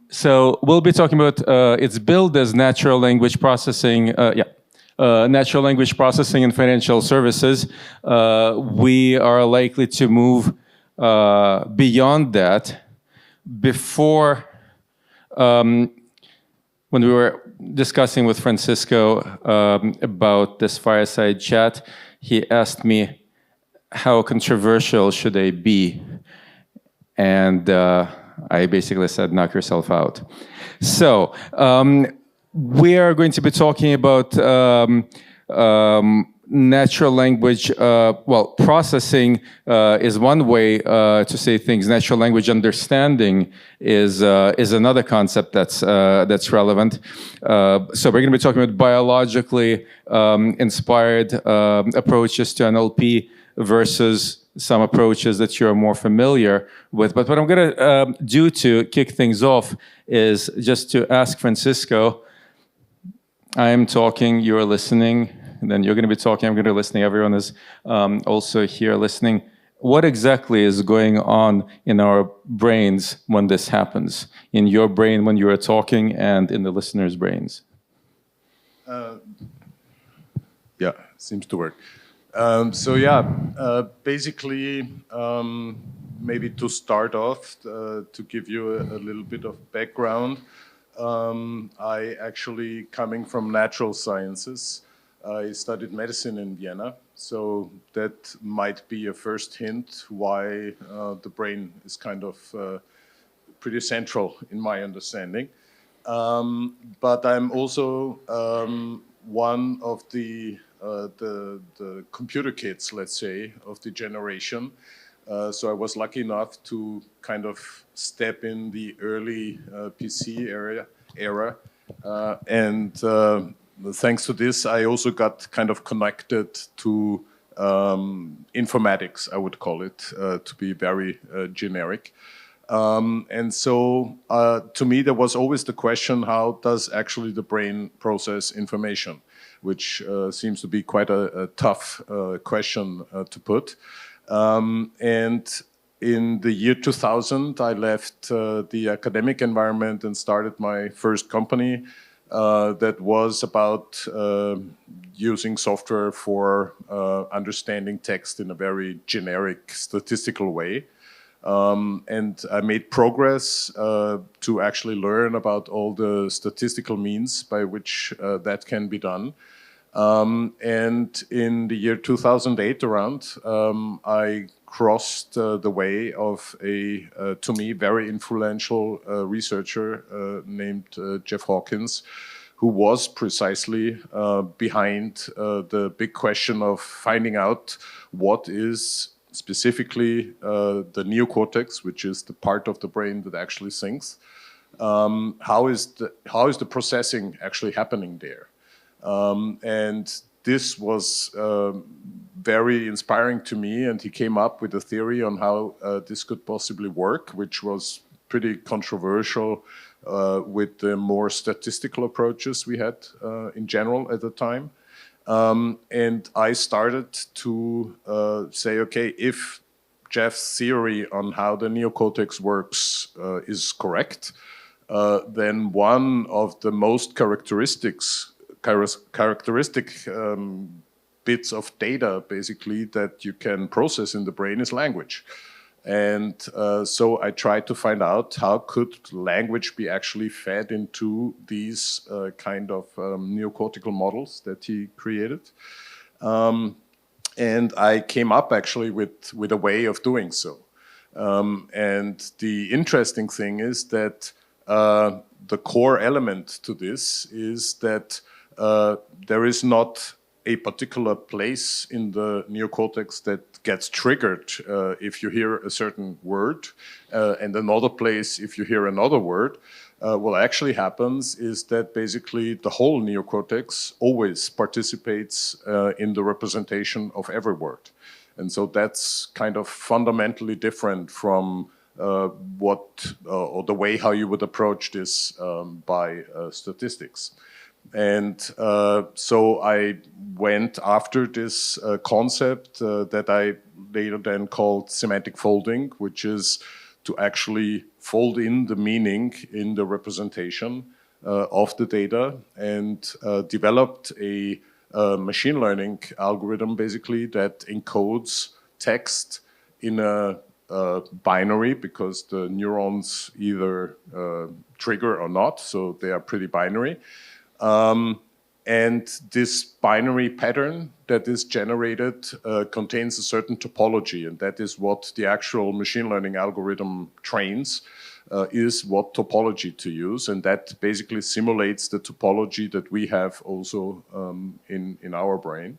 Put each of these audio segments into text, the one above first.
So we'll be talking about it's billed as natural language processing. Natural language processing in financial services. We are likely to move beyond that. Before, when we were discussing with Francisco about this fireside chat, he asked me, how controversial should I be? And I basically said, knock yourself out. So we are going to be talking about natural language, processing is one way to say things. Natural language understanding is another concept that's relevant. So we're going to be talking about biologically inspired approaches to NLP versus some approaches that you're more familiar with. But what I'm going to do to kick things off is just to ask Francisco. I am talking, you're listening, and then you're going to be talking, I'm going to be listening. Everyone is also here listening. What exactly is going on in our brains when this happens? In your brain when you are talking and in the listeners' brains? Yeah, seems to work. Basically, maybe to start off, to give you a little bit of background, I actually, coming from natural sciences, I studied medicine in Vienna, so that might be a first hint why the brain is kind of pretty central in my understanding. But I'm also one of the computer kids, let's say, of the generation. So I was lucky enough to kind of step in the early PC era. Thanks to this, I also got kind of connected to informatics, I would call it, to be very generic. To me, there was always the question, how does actually the brain process information? Which seems to be quite a tough question to put. And in the year 2000, I left the academic environment and started my first company that was about using software for understanding text in a very generic statistical way. And I made progress to actually learn about all the statistical means by which that can be done. And in the year 2008 around, I crossed the way of a, to me, very influential researcher named Jeff Hawkins, who was precisely behind the big question of finding out what is specifically the neocortex, which is the part of the brain that actually thinks. How is the processing actually happening there? And this was very inspiring to me, and he came up with a theory on how this could possibly work, which was pretty controversial with the more statistical approaches we had in general at the time. And I started to say, okay, if Jeff's theory on how the neocortex works is correct, then one of the most characteristic bits of data, basically, that you can process in the brain is language. And so I tried to find out how could language be actually fed into these kind of neocortical models that he created. And I came up actually with a way of doing so. And the interesting thing is that the core element to this is that there is not a particular place in the neocortex that gets triggered if you hear a certain word, and another place if you hear another word. What actually happens is that basically the whole neocortex always participates in the representation of every word. And so that's kind of fundamentally different from or the way how you would approach this by statistics. And so I went after this concept that I later then called semantic folding, which is to actually fold in the meaning in the representation of the data, and developed a machine learning algorithm basically that encodes text in a binary, because the neurons either trigger or not, so they are pretty binary. And this binary pattern that is generated contains a certain topology, and that is what the actual machine learning algorithm trains, is what topology to use, and that basically simulates the topology that we have also in our brain.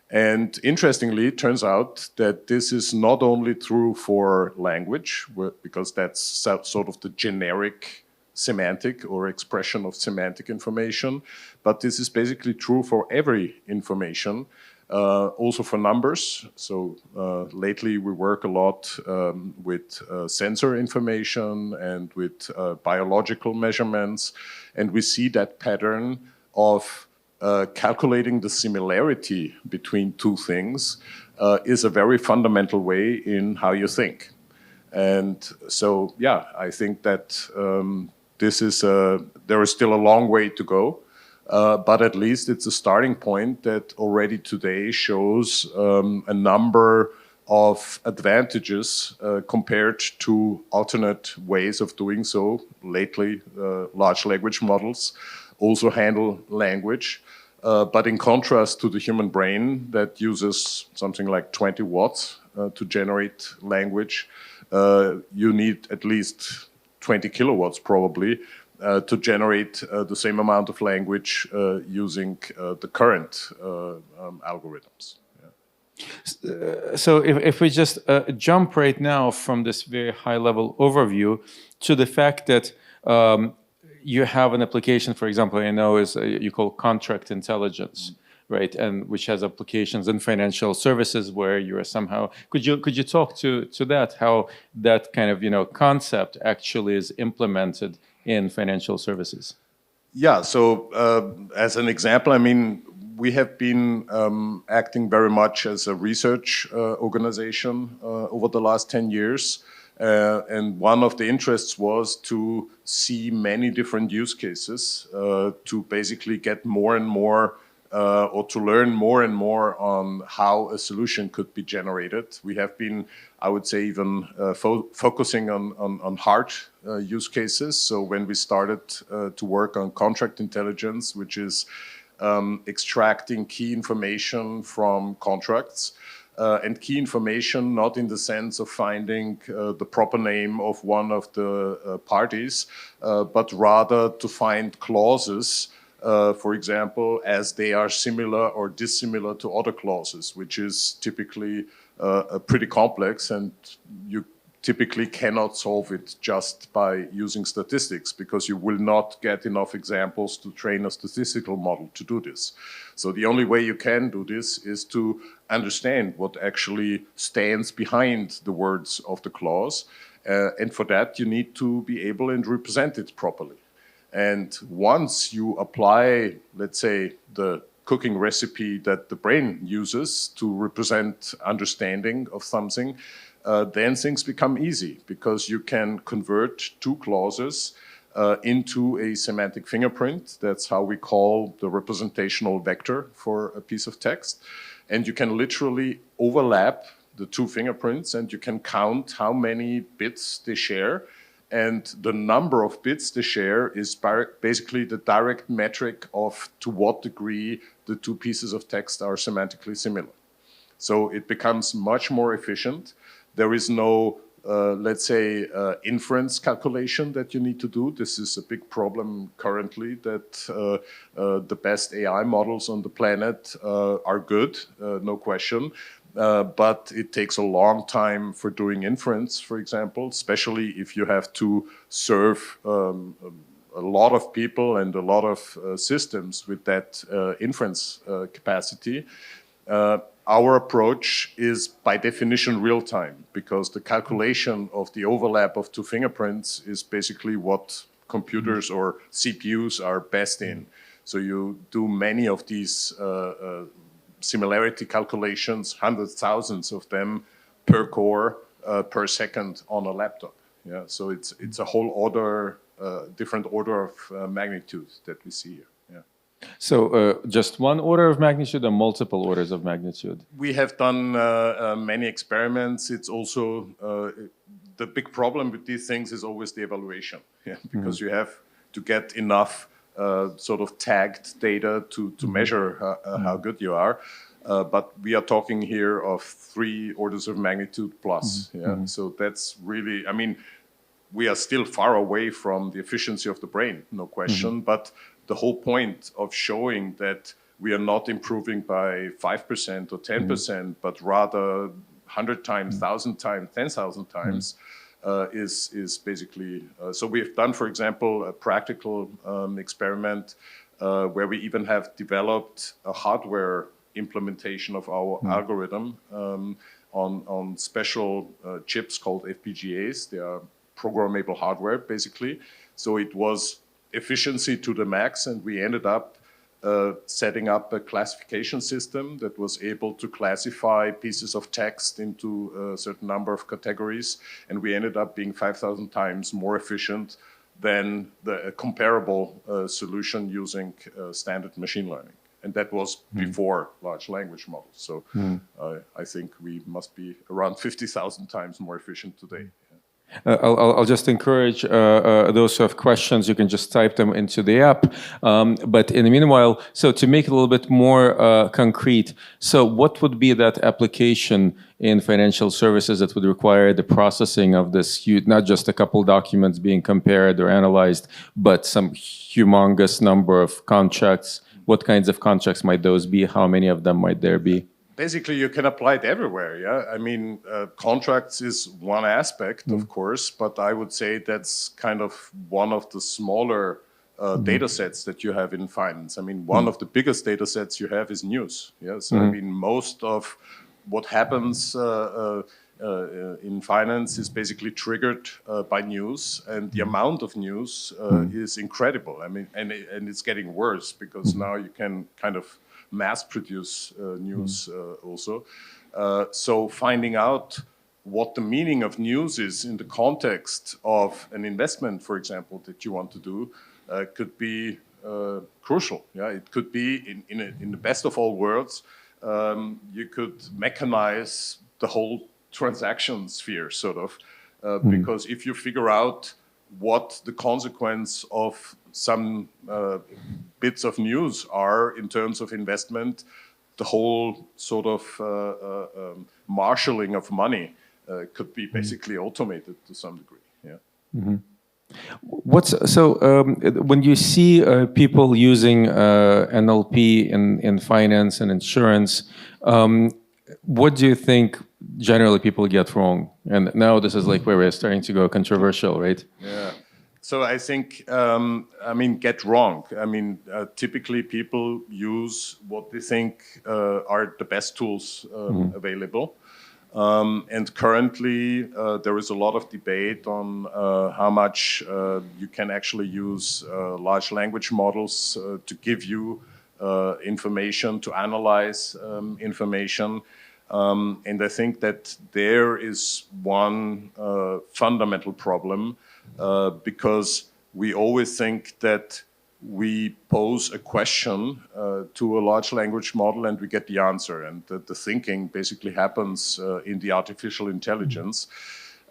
And interestingly, it turns out that this is not only true for language, because that's sort of the generic semantic or expression of semantic information, but this is basically true for every information, also for numbers. So lately we work a lot with sensor information and with biological measurements, and we see that pattern of calculating the similarity between two things is a very fundamental way in how you think. And so, yeah, I think that there is still a long way to go, but at least it's a starting point that already today shows a number of advantages compared to alternate ways of doing so. Lately, large language models also handle language, but in contrast to the human brain that uses something like 20 watts to generate language, you need at least 20 kilowatts probably to generate the same amount of language using the current algorithms. So if we just jump right now from this very high-level overview to the fact that you have an application, for example, I know is you call contract intelligence, right? And which has applications in financial services where you are somehow. Could you talk to that, how that kind of concept actually is implemented in financial services? Yeah. So as an example, I mean, we have been acting very much as a research organization over the last 10 years. And one of the interests was to see many different use cases to basically get more and more or to learn more and more on how a solution could be generated. We have been, I would say, even focusing on hard use cases. So when we started to work on contract intelligence, which is extracting key information from contracts, and key information not in the sense of finding the proper name of one of the parties, but rather to find clauses, for example, as they are similar or dissimilar to other clauses, which is typically pretty complex, and you typically cannot solve it just by using statistics, because you will not get enough examples to train a statistical model to do this. So the only way you can do this is to understand what actually stands behind the words of the clause. And for that, you need to be able and represent it properly. And once you apply, let's say, the cooking recipe that the brain uses to represent understanding of something, then things become easy, because you can convert two clauses into a semantic fingerprint. That's how we call the representational vector for a piece of text. And you can literally overlap the two fingerprints, and you can count how many bits they share. And the number of bits they share is basically the direct metric of to what degree the two pieces of text are semantically similar. So it becomes much more efficient. There is no, let's say, inference calculation that you need to do. This is a big problem currently, that the best AI models on the planet are good, no question. But it takes a long time for doing inference, for example, especially if you have to serve a lot of people and a lot of systems with that inference capacity. Our approach is by definition real time, because the calculation of the overlap of two fingerprints is basically what computers or CPUs are best in. So you do many of these similarity calculations, hundreds, thousands of them per core per second on a laptop. Yeah, so it's a whole order, different order of magnitude that we see here. Yeah. So just one order of magnitude or multiple orders of magnitude? We have done many experiments. It's also the big problem with these things is always the evaluation, yeah, because you have to get enough sort of tagged data to measure how good you are. But we are talking here of 3 orders of magnitude plus. Yeah, so that's really, I mean, we are still far away from the efficiency of the brain, no question. But the whole point of showing that we are not improving by 5% or 10%, but rather 100 times, 1,000 times, 10,000 times, is basically. So we have done, for example, a practical experiment where we even have developed a hardware implementation of our algorithm on special chips called FPGAs. They are programmable hardware, basically. So it was efficiency to the max, and we ended up setting up a classification system that was able to classify pieces of text into a certain number of categories, and we ended up being 5,000 times more efficient than the comparable solution using standard machine learning. And that was before large language models. So I think we must be around 50,000 times more efficient today. I'll just encourage those who have questions, you can just type them into the app. But in the meanwhile, so to make it a little bit more concrete, so what would be that application in financial services that would require the processing of this huge, not just a couple documents being compared or analyzed, but some humongous number of contracts? What kinds of contracts might those be? How many of them might there be? Basically, you can apply it everywhere, yeah? I mean, contracts is one aspect, of course, but I would say that's kind of one of the smaller data sets that you have in finance. I mean, one of the biggest data sets you have is news, yeah? So, I mean, most of what happens in finance is basically triggered by news, and the amount of news is incredible. I mean, and it's getting worse because now you can kind of mass produce news also. So finding out what the meaning of news is in the context of an investment, for example, that you want to do, could be crucial. Yeah, it could be in the best of all worlds, you could mechanize the whole transaction sphere, sort of, because if you figure out what the consequence of some bits of news are in terms of investment, the whole sort of marshalling of money could be basically automated to some degree. Yeah. When you see people using NLP in finance and insurance, what do you think generally people get wrong? And now this is like where we're starting to go controversial, right? Yeah. So I think, I mean, get wrong. I mean, typically people use what they think are the best tools available. And currently there is a lot of debate on how much you can actually use large language models to give you information, to analyze information. And I think that there is one fundamental problem because we always think that we pose a question to a large language model and we get the answer, and the thinking basically happens in the artificial intelligence.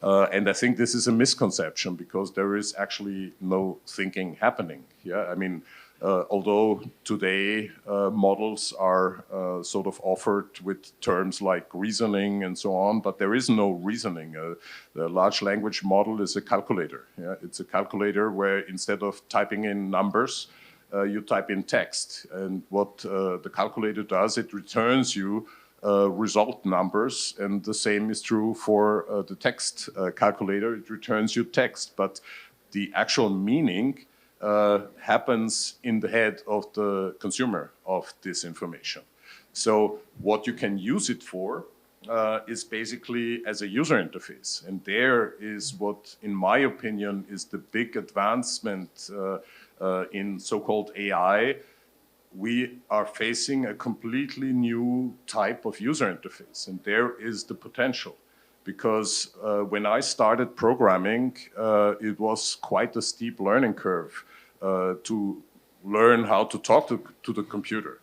And I think this is a misconception because there is actually no thinking happening. Yeah, I mean, although today models are sort of offered with terms like reasoning and so on, but there is no reasoning. The large language model is a calculator. Yeah? It's a calculator where instead of typing in numbers, you type in text. And what the calculator does, it returns you result numbers, and the same is true for the text calculator. It returns you text, but the actual meaning happens in the head of the consumer of this information. So what you can use it for is basically as a user interface. And there is what, in my opinion, is the big advancement in so-called AI. We are facing a completely new type of user interface, and there is the potential. because when I started programming, it was quite a steep learning curve to learn how to talk to the computer.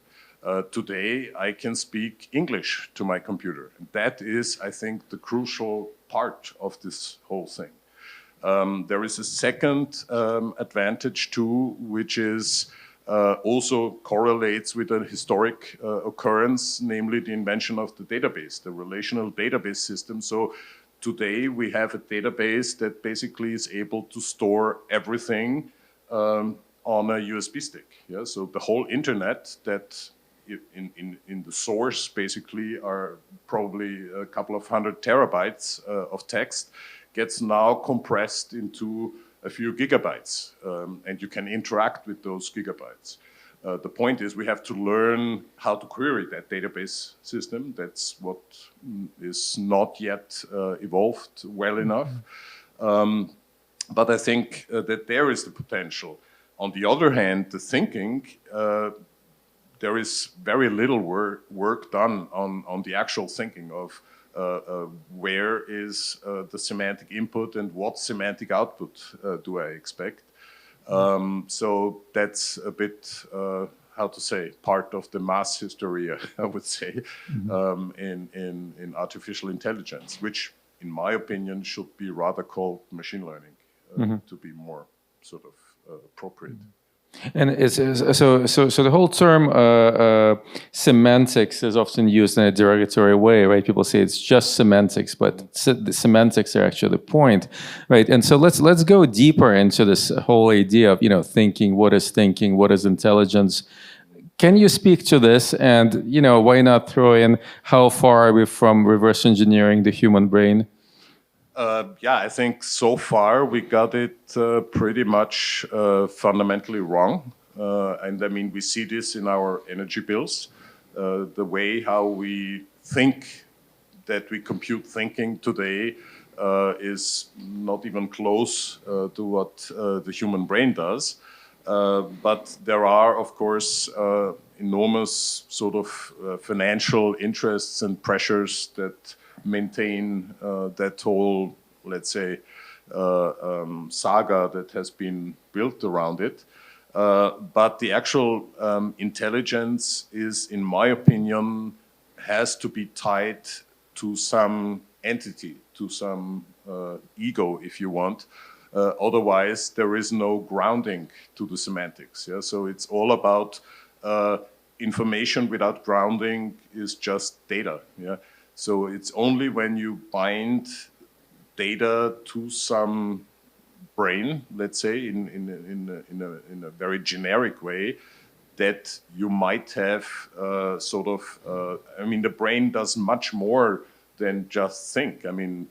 Today, I can speak English to my computer. And that is, I think, the crucial part of this whole thing. There is a second advantage too, which is also correlates with a historic occurrence, namely the invention of the database, the relational database system. So today we have a database that basically is able to store everything on a USB stick. Yeah? So the whole internet that in the source basically are probably a couple of 100 terabytes of text gets now compressed into a few gigabytes, and you can interact with those gigabytes. The point is we have to learn how to query that database system. That's what is not yet evolved well enough. But I think that there is the potential. On the other hand, the thinking, there is very little work done on the actual thinking of where is the semantic input and what semantic output do I expect. So that's a bit, how to say, part of the mass hysteria, I would say, in artificial intelligence, which in my opinion should be rather called machine learning to be more sort of appropriate. And so the whole term semantics is often used in a derogatory way, right? People say it's just semantics, but the semantics are actually the point, right? And so let's go deeper into this whole idea of thinking, what is intelligence? Can you speak to this? And why not throw in how far are we from reverse engineering the human brain? Yeah, I think so far we got it pretty much fundamentally wrong. And I mean, we see this in our energy bills. The way how we think that we compute thinking today is not even close to what the human brain does. But there are, of course, enormous sort of financial interests and pressures that maintain that whole, let's say, saga that has been built around it. But the actual intelligence is, in my opinion, has to be tied to some entity, to some ego, if you want. Otherwise, there is no grounding to the semantics. Yeah? So it's all about information without grounding is just data. Yeah? So it's only when you bind data to some brain, let's say, in a very generic way, that you might have sort of, I mean, the brain does much more than just think. I mean,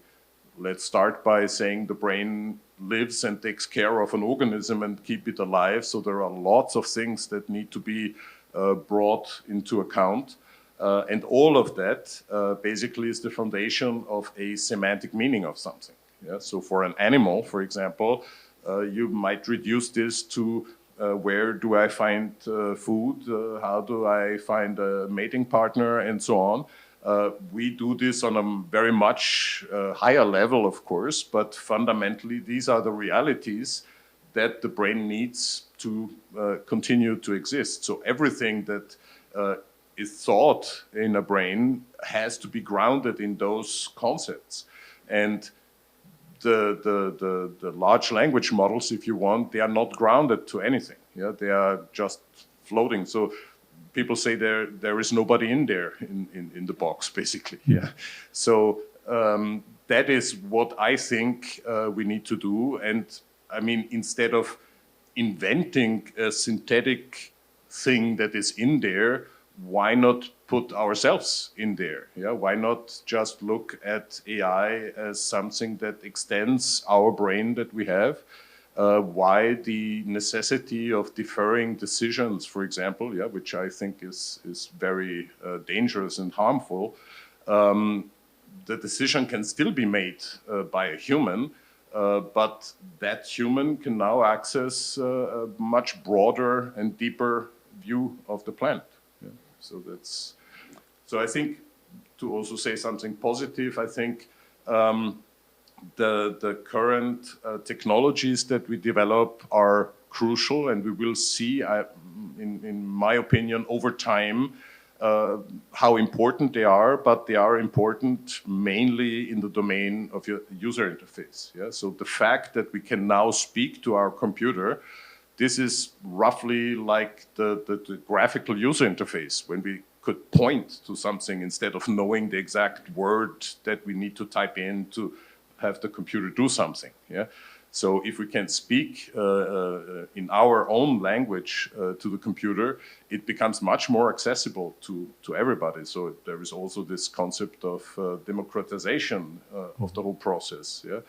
let's start by saying the brain lives and takes care of an organism and keep it alive. So there are lots of things that need to be brought into account. And all of that basically is the foundation of a semantic meaning of something. Yeah? So for an animal, for example, you might reduce this to where do I find food, how do I find a mating partner, and so on. We do this on a very much higher level, of course, but fundamentally these are the realities that the brain needs to continue to exist. So everything that is thought in a brain has to be grounded in those concepts. And the large language models, if you want, they are not grounded to anything. Yeah? They are just floating. So people say there is nobody in there in the box, basically. Yeah. So that is what I think we need to do. And I mean, instead of inventing a synthetic thing that is in there, why not put ourselves in there? Yeah? Why not just look at AI as something that extends our brain that we have? Why the necessity of deferring decisions, for example, yeah, which I think is very dangerous and harmful. The decision can still be made by a human, but that human can now access a much broader and deeper view of the planet. Yeah. So I think, to also say something positive, I think The current technologies that we develop are crucial, and we will see, in my opinion, over time, how important they are, but they are important mainly in the domain of your user interface. Yeah? So the fact that we can now speak to our computer, this is roughly like the graphical user interface, when we could point to something instead of knowing the exact word that we need to type in to have the computer do something. Yeah? So if we can speak in our own language to the computer, it becomes much more accessible to everybody. So there is also this concept of democratization of the whole process. Yeah?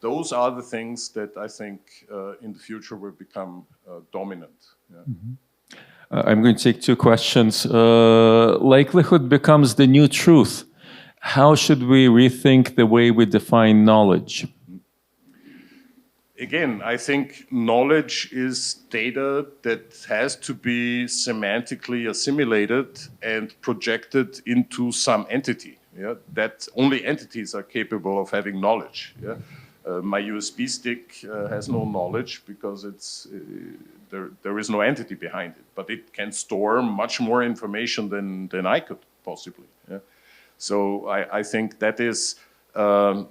Those are the things that I think in the future will become dominant. Yeah? Mm-hmm. I'm going to take two questions. Likelihood becomes the new truth. How should we rethink the way we define knowledge? Again, I think knowledge is data that has to be semantically assimilated and projected into some entity. Yeah? That only entities are capable of having knowledge. Yeah? My USB stick has no knowledge because there is no entity behind it, but it can store much more information than I could possibly. Yeah? So I think that is the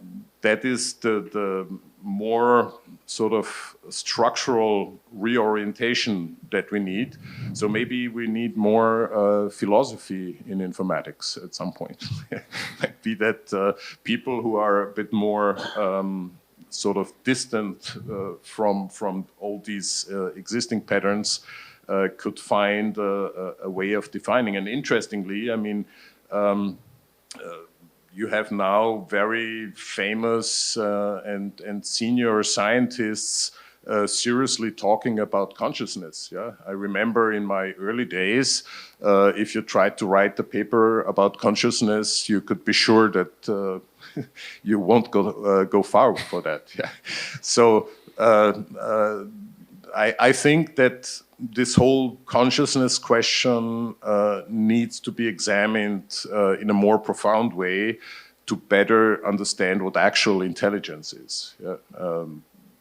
more sort of structural reorientation that we need. So maybe we need more philosophy in informatics at some point. Might be that people who are a bit more sort of distant from all these existing patterns could find a way of defining. And interestingly, I mean, you have now very famous and senior scientists seriously talking about consciousness. Yeah? I remember in my early days, if you tried to write a paper about consciousness, you could be sure that you won't go far for that. Yeah? So I think that this whole consciousness question needs to be examined in a more profound way to better understand what actual intelligence is. Yeah?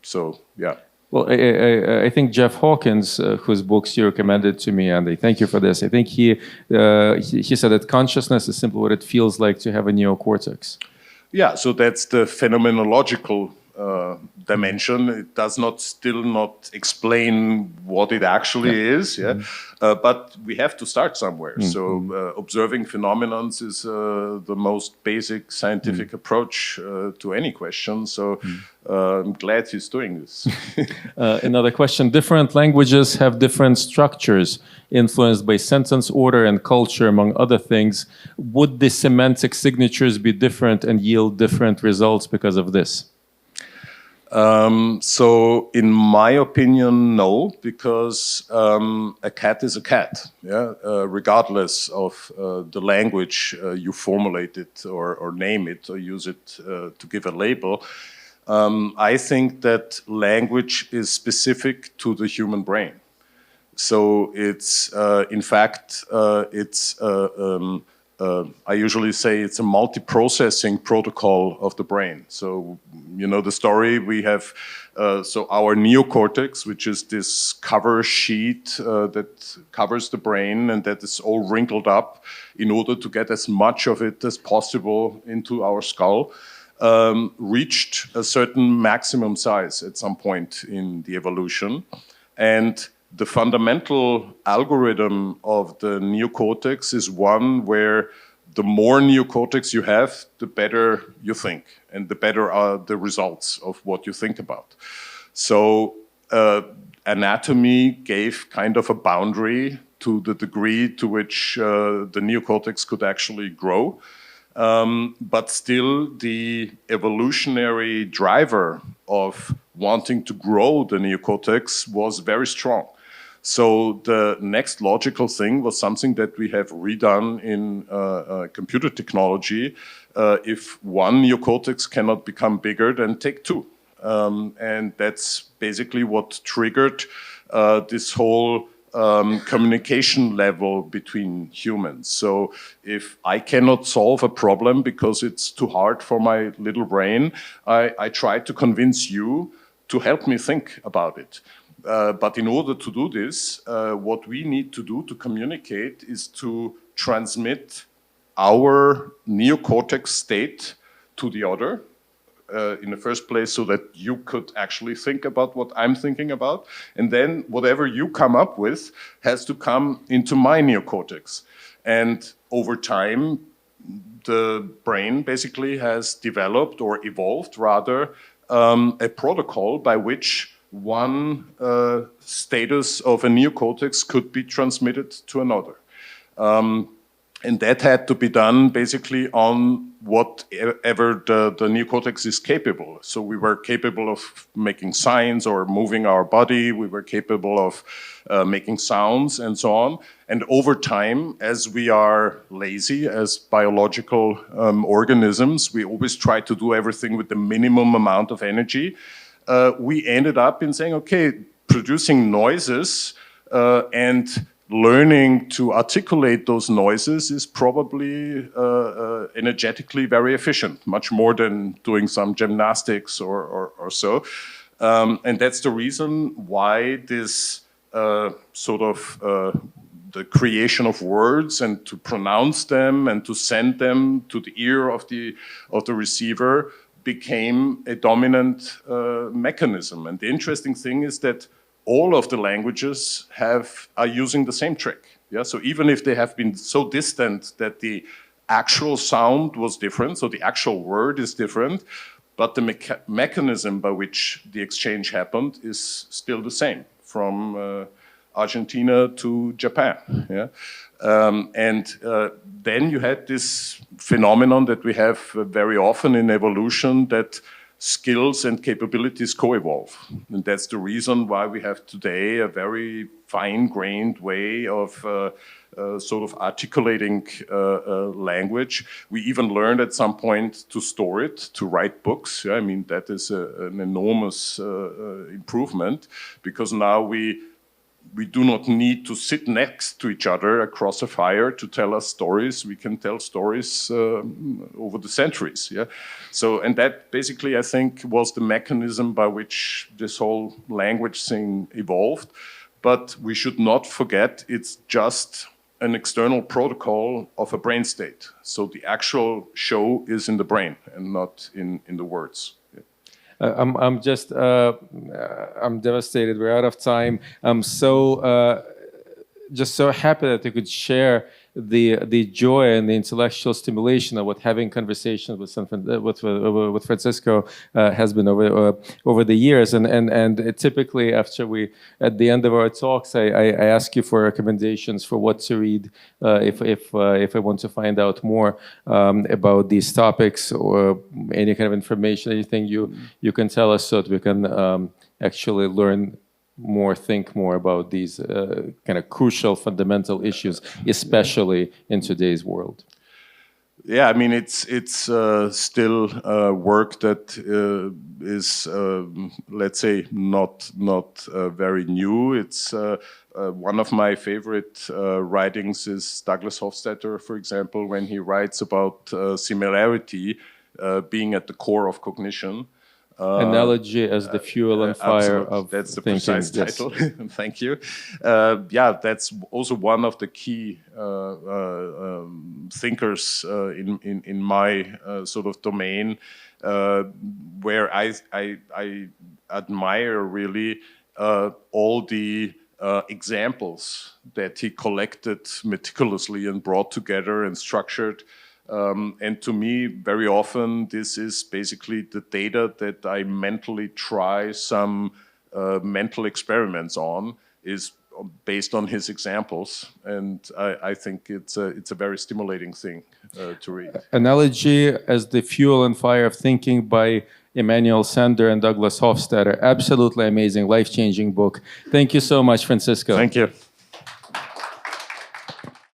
So, yeah. Well, I think Jeff Hawkins, whose books you recommended to me, and I thank you for this, I think he said that consciousness is simply what it feels like to have a neocortex. Yeah, so that's the phenomenological dimension. It does still not explain what it actually is, yeah. But we have to start somewhere. So observing phenomenons is the most basic scientific approach to any question. So I'm glad he's doing this. Another question: different languages have different structures, influenced by sentence order and culture, among other things. Would the semantic signatures be different and yield different results because of this? So in my opinion, no, because a cat is a cat, yeah? Regardless of the language you formulate it or name it or use it to give a label. I think that language is specific to the human brain. So it's, in fact, I usually say it's a multi-processing protocol of the brain. So, you know the story, we have, so our neocortex, which is this cover sheet that covers the brain and that is all wrinkled up in order to get as much of it as possible into our skull, reached a certain maximum size at some point in the evolution. And the fundamental algorithm of the neocortex is one where the more neocortex you have, the better you think, and the better are the results of what you think about. So anatomy gave kind of a boundary to the degree to which the neocortex could actually grow. But still, the evolutionary driver of wanting to grow the neocortex was very strong. So the next logical thing was something that we have redone in computer technology. If one neocortex cannot become bigger, then take two. And that's basically what triggered this whole communication level between humans. So if I cannot solve a problem because it's too hard for my little brain, I try to convince you to help me think about it. But in order to do this, what we need to do to communicate is to transmit our neocortex state to the other, in the first place, so that you could actually think about what I'm thinking about. And then whatever you come up with has to come into my neocortex. And over time, the brain basically has developed, or evolved rather, a protocol by which one status of a neocortex could be transmitted to another. And that had to be done basically on whatever the neocortex is capable. So we were capable of making signs or moving our body. We were capable of making sounds and so on. And over time, as we are lazy as biological organisms, we always try to do everything with the minimum amount of energy. We ended up in saying, okay, producing noises and learning to articulate those noises is probably energetically very efficient, much more than doing some gymnastics or so. And that's the reason why this sort of the creation of words and to pronounce them and to send them to the ear of the receiver became a dominant mechanism. And the interesting thing is that all of the languages are using the same trick. Yeah? So even if they have been so distant that the actual sound was different, so the actual word is different, but the mechanism by which the exchange happened is still the same, from Argentina to Japan. Yeah? Then you had this phenomenon that we have very often in evolution, that skills and capabilities co-evolve. And that's the reason why we have today a very fine-grained way of sort of articulating language. We even learned at some point to store it, to write books. Yeah, I mean, that is an enormous improvement, because now we do not need to sit next to each other across a fire to tell us stories. We can tell stories over the centuries. Yeah? So, and that basically, I think, was the mechanism by which this whole language thing evolved. But we should not forget, it's just an external protocol of a brain state. So the actual show is in the brain and not in the words. I'm devastated. We're out of time. I'm just so happy that you could share the joy and the intellectual stimulation of what having conversations with Francisco has been over the years. And typically at the end of our talks, I ask you for recommendations for what to read if I want to find out more about these topics, or any kind of information, anything you can tell us, so that we can actually learn more, think more about these kind of crucial, fundamental issues, especially in today's world. Yeah, I mean, it's still work that is, let's say, not very new. It's one of my favorite writings is Douglas Hofstadter, for example, when he writes about similarity being at the core of cognition. Analogy as the fuel and fire absolutely. of That's the thinking. precise title. Yes. Thank you. Yeah, that's also one of the key thinkers in my sort of domain, where I admire really all the examples that he collected meticulously and brought together and structured. And to me, very often, this is basically the data that I mentally try some mental experiments on, is based on his examples. And I think it's a very stimulating thing to read. Analogy as the fuel and fire of thinking by Emanuel Sander and Douglas Hofstadter. Absolutely amazing, life-changing book. Thank you so much, Francisco. Thank you.